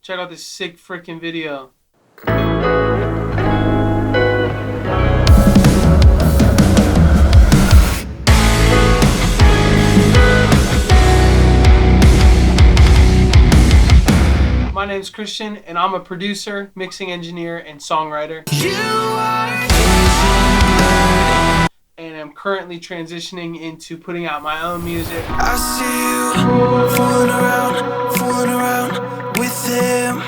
Check out this sick freaking video. My name's Christian, and I'm a producer, mixing engineer, and songwriter. And I'm currently transitioning into putting out my own music. I see you fooling around with him.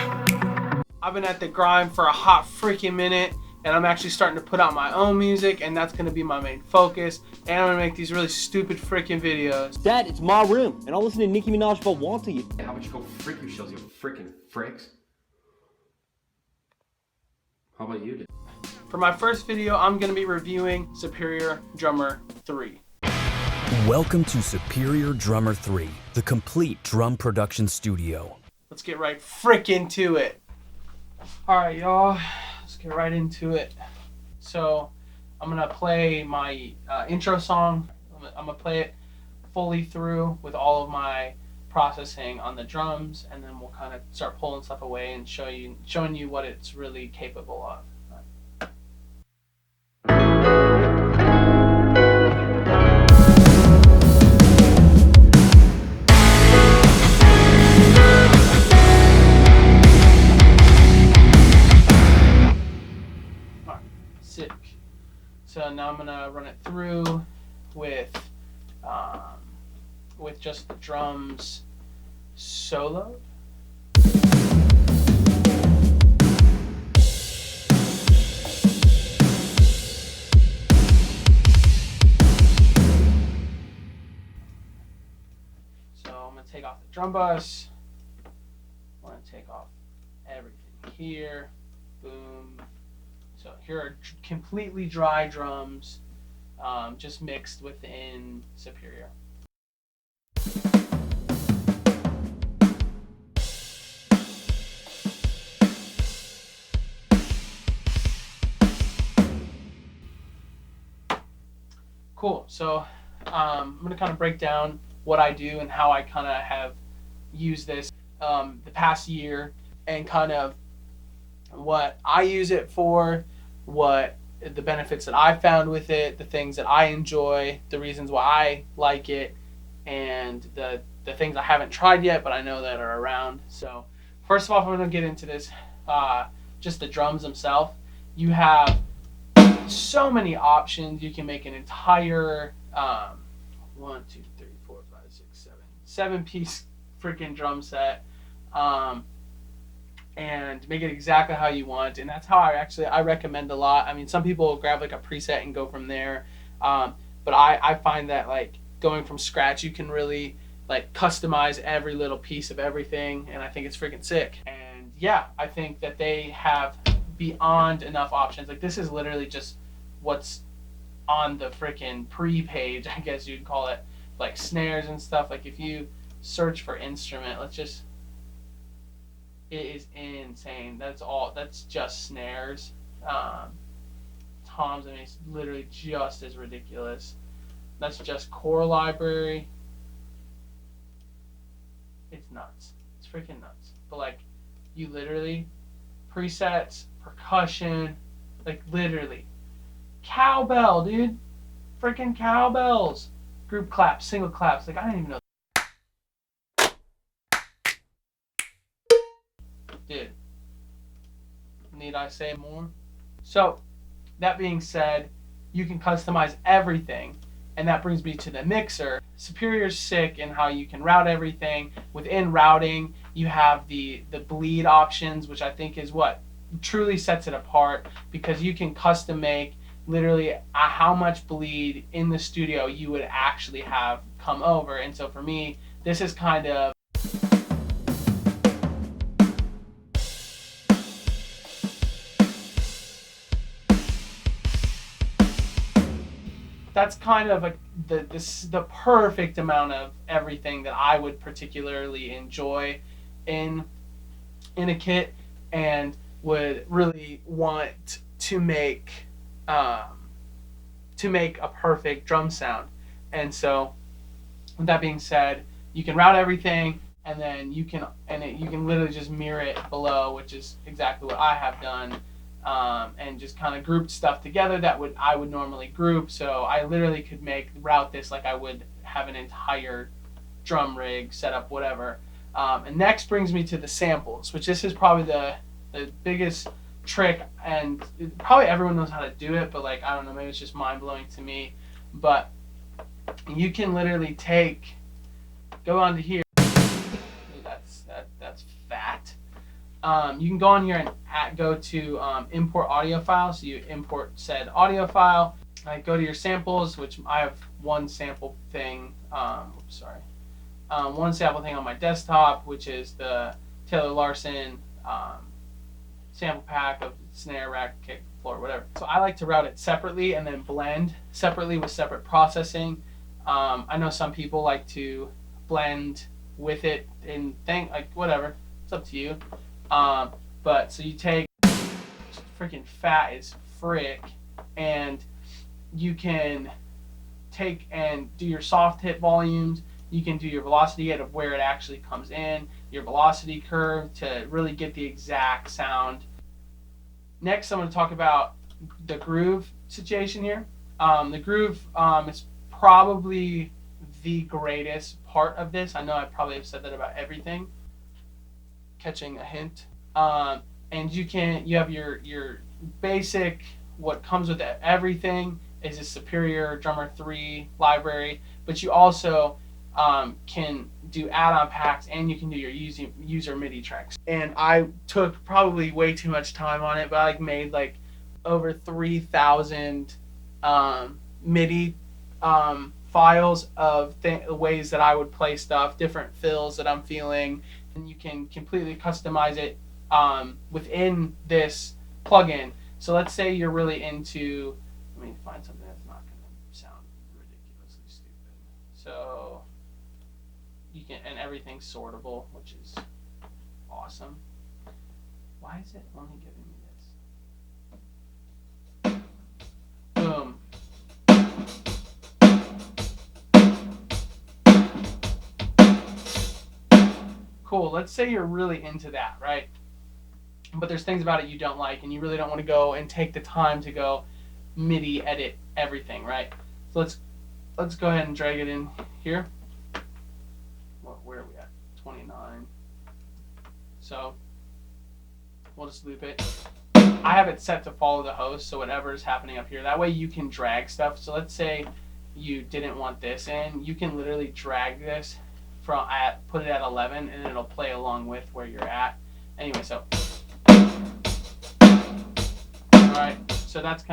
I've been at the grind for a hot freaking minute, and I'm actually starting to put out my own music, and that's gonna be my main focus. And I'm gonna make these really stupid freaking videos. Dad, it's my room, and I'll listen to Nicki Minaj if I want to. How about you go freak yourselves, you freaking fricks? How about you, dude? For my first video, I'm gonna be reviewing Superior Drummer 3. Welcome to Superior Drummer 3, the complete drum production studio. Let's get right frickin' to it. Alright, y'all, let's get right into it. So, I'm gonna play my intro song. I'm gonna play it fully through with all of my processing on the drums, and then we'll kind of start pulling stuff away and showing you what it's really capable of. Sick. So now I'm gonna run it through with just the drums solo. So I'm gonna take off the drum bus. I'm gonna take off everything here. Boom. So here are completely dry drums, just mixed within Superior. Cool, so I'm going to kind of break down what I do and how I kind of have used this the past year, and kind of what I use it for, what the benefits that I've found with it, the things that I enjoy, the reasons why I like it, and the things I haven't tried yet but I know that are around. So first of all, if I'm going to get into this, just the drums themselves, you have so many options. You can make an entire 7-piece freaking drum set, and make it exactly how you want. And that's how I recommend a lot. I mean, some people will grab like a preset and go from there, but I find that like going from scratch, you can really like customize every little piece of everything, and I think it's freaking sick. And yeah, I think that they have beyond enough options. Like, this is literally just what's on the freaking pre-page, I guess you'd call it, like snares and stuff. Like, if you search for instrument, it is insane. That's just snares. Toms, I mean, it's literally just as ridiculous. That's just core library. It's nuts. It's freaking nuts. But like, you literally, presets, percussion, like literally. Cowbell, dude. Freaking cowbells. Group claps, single claps. Like, I didn't even know. Dude, need I say more? So, that being said, you can customize everything, and that brings me to the mixer. Superior's sick in how you can route everything. Within routing, you have the bleed options, which I think is what truly sets it apart, because you can custom make literally how much bleed in the studio you would actually have come over. And so for me, this is kind of that's kind of the perfect amount of everything that I would particularly enjoy in a kit, and would really want to make a perfect drum sound. And so with that being said, you can route everything, and then you can literally just mirror it below, which is exactly what I have done, and just kind of grouped stuff together that I would normally group. So I literally could route this like I would have an entire drum rig set up, whatever. And next brings me to the samples, which this is probably the biggest trick, and probably everyone knows how to do it, but like, I don't know, maybe it's just mind-blowing to me. But you can literally go onto here. That's fat. You can go on here and go to import audio file. So you import said audio file. Go to your samples, which I have one sample thing. One sample thing on my desktop, which is the Taylor Larson sample pack of snare, rack, kick, floor, whatever. So I like to route it separately and then blend separately with separate processing. I know some people like to blend with it and whatever. It's up to you. But so you take freaking fat as frick, and you can take and do your soft hit volumes. You can do your velocity gate of where it actually comes in, your velocity curve to really get the exact sound. Next, I'm going to talk about the groove situation here. The groove is probably the greatest part of this. I know I probably have said that about everything. Catching a hint. And you have your basic, what comes with everything is a Superior Drummer 3 library, but you also can do add-on packs, and you can do your user MIDI tracks. And I took probably way too much time on it, but I made like over 3,000 MIDI files of ways that I would play stuff, different fills that I'm feeling, and you can completely customize it within this plugin. So let's say you're really into, let me find something that's not going to sound ridiculously stupid. So you can, and everything's sortable, which is awesome. Why is it only giving me this? Boom. Cool. Let's say you're really into that, right? But there's things about it you don't like, and you really don't want to go and take the time to go MIDI edit everything, right? So let's go ahead and drag it in here. Where are we at? 29. So we'll just loop it. I have it set to follow the host, so whatever is happening up here, that way you can drag stuff. So let's say you didn't want this in, you can literally drag this put it at 11, and it'll play along with where you're at. Anyway, so alright, so that's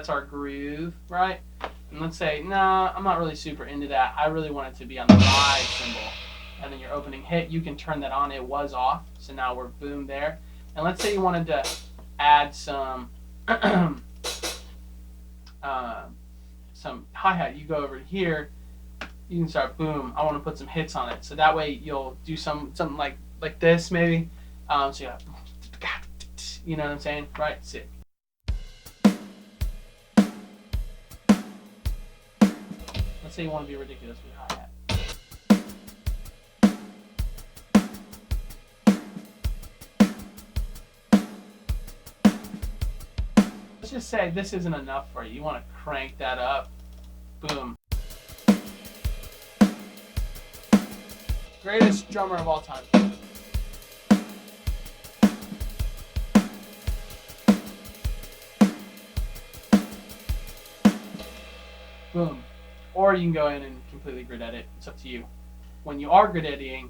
our groove, right? And let's say, nah, I'm not really super into that. I really want it to be on the ride cymbal. And then your opening hit, you can turn that on. It was off, so now we're boom there. And let's say you wanted to add some some hi-hat. You go over here, you can start boom. I want to put some hits on it, so that way you'll do something like this maybe. So you know what I'm saying, right? Sick. Let's say you want to be ridiculous with hi-hat. Let's just say this isn't enough for you. You want to crank that up. Boom. Greatest drummer of all time. Boom. Or you can go in and completely grid edit. It's up to you. When you are grid editing,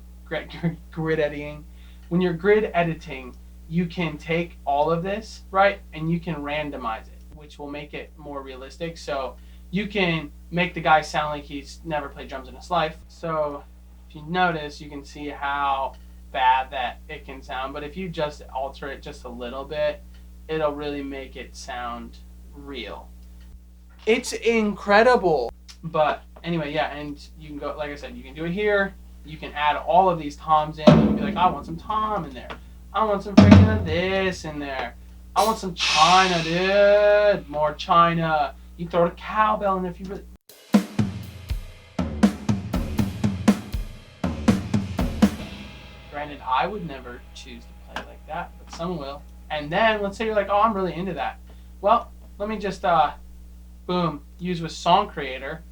when you're grid editing, you can take all of this, right, and you can randomize it, which will make it more realistic. So you can make the guy sound like he's never played drums in his life. So if you notice, you can see how bad that it can sound. But if you just alter it just a little bit, it'll really make it sound real. It's incredible. But anyway, yeah, and you can go, like I said, you can do it here. You can add all of these toms in. You can be like, I want some tom in there. I want some freaking of this in there. I want some China, dude. More China. You throw a cowbell in there if you really... Granted, I would never choose to play like that, but some will. And then let's say you're like, oh, I'm really into that. Well, let me just boom, use with Song Creator.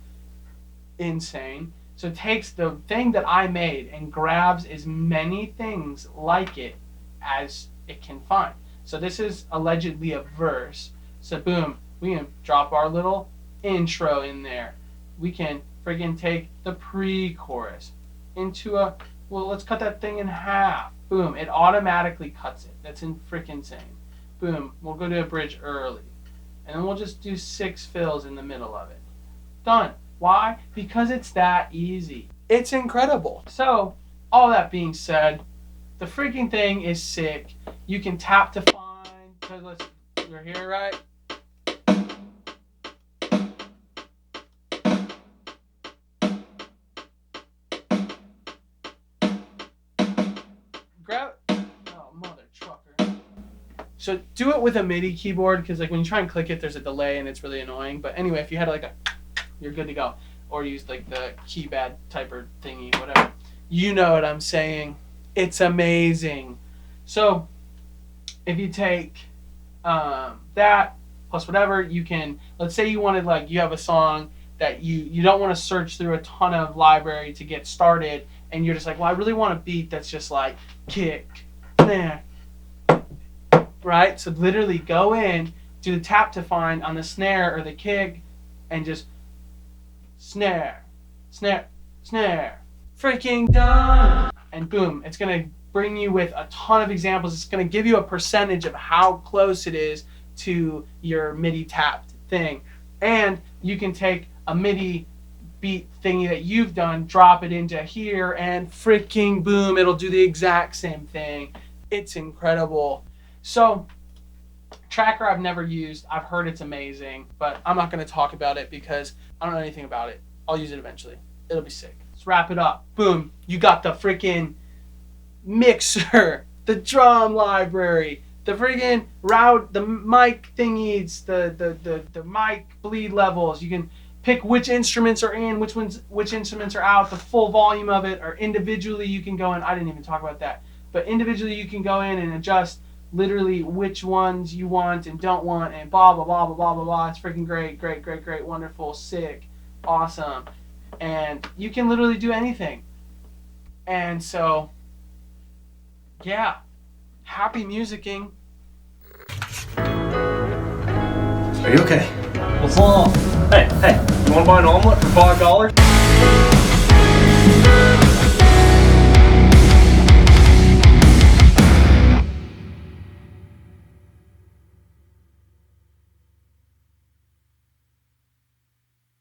Insane. So it takes the thing that I made and grabs as many things like it as it can find. So this is allegedly a verse. So boom, we can drop our little intro in there. We can friggin' take the pre-chorus into a, well, let's cut that thing in half. Boom, it automatically cuts it. That's freaking insane. Boom, we'll go to a bridge early. And then we'll just do 6 fills in the middle of it. Done. Why? Because it's that easy. It's incredible. So, all that being said, the freaking thing is sick. You can tap to find, because you're here, right? Grab, oh, mother trucker. So do it with a MIDI keyboard, because like when you try and click it, there's a delay and it's really annoying. But anyway, if you had like a, you're good to go. Or use like the keypad typer thingy, whatever. You know what I'm saying. It's amazing. So if you take that plus whatever, you can, let's say you wanted, like, you have a song that you don't want to search through a ton of library to get started, and you're just like, well, I really want a beat that's just like kick, snare, right? So literally go in, do the tap to find on the snare or the kick, and just snare, snare, snare, freaking done. And boom, it's going to bring you with a ton of examples. It's going to give you a percentage of how close it is to your MIDI tapped thing. And you can take a MIDI beat thingy that you've done, drop it into here, and freaking boom, it'll do the exact same thing. It's incredible. So, Tracker I've never used. I've heard it's amazing, but I'm not going to talk about it because I don't know anything about it. I'll use it eventually. It'll be sick. Let's wrap it up. Boom. You got the freaking mixer, the drum library, the friggin' route, the mic thingies, the mic bleed levels. You can pick which instruments are in, which instruments are out, the full volume of it, or individually you can go in. I didn't even talk about that. But individually you can go in and adjust literally which ones you want and don't want, and blah, blah, blah, blah, blah, blah, blah. It's freaking great, great, great, great, wonderful, sick, awesome. And you can literally do anything. And so, yeah, happy musicking. Are you okay? What's up? Hey, you want to buy an omelet for $5?